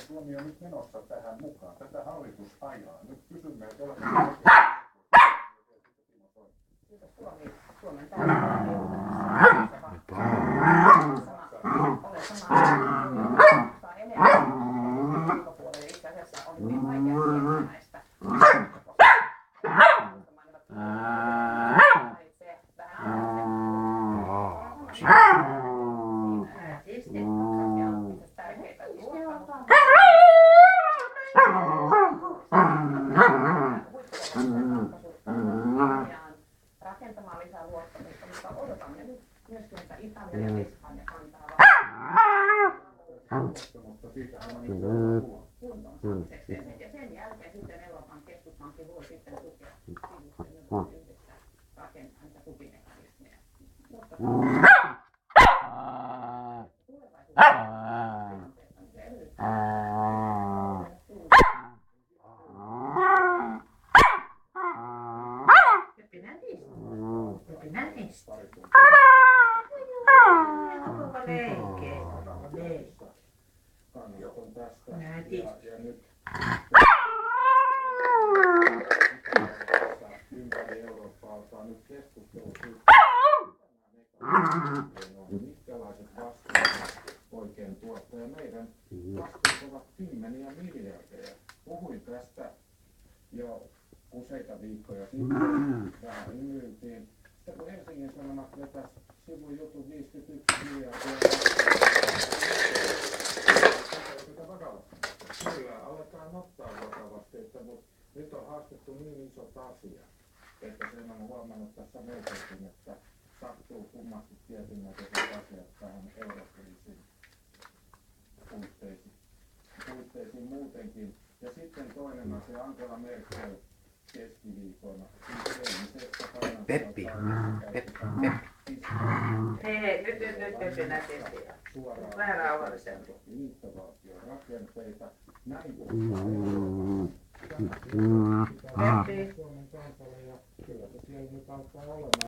Suomi on nyt menossa tähän mukaan. Tätä hallitus ajaa. Nyt kysymme, että olemme... Suomen täytyy ole samaa enemmän ulkopuolelle. Itse asiassa on hyvin vaikea tietää näistä. Rakentamaan lisää luottamusta, mutta odotamme nyt myöskin, että Italia ja Espanja antaa ja sen jälkeen sitten Euroopan keskuspankki voi sitten tukea yhdessä rakentaa niitä tukimekanismeja. Ympäri Eurooppaa alkaa nyt keskustelu siitä, minkälaiset vastuut oikein tuottaa. Ja meidän vastuut ovat kymmeniä miljardeja. Puhuin tästä jo useita viikkoja sitten. Vähän hymyiltiin. Sitten kun Helsingin Sanomat vetäisi sivujutun 51 miljardia. Kyllä, aletaan ottaa vakavasti, että nyt on haastettu niin isot asiat, että sen on huomannut tässä meiltäkin, että sattuu kummasti tietynäköiset asiat tähän eurokriisin puitteisiin muutenkin. Ja sitten toinen asia, Angela Merkel keskiviikona. Peppi. Hei, nyt nätiä. Vähän rauhallisempi. Liittovaltion rakenteita. Näin Suomen kansalle ja kyllä se siellä nyt alkaa olemaan.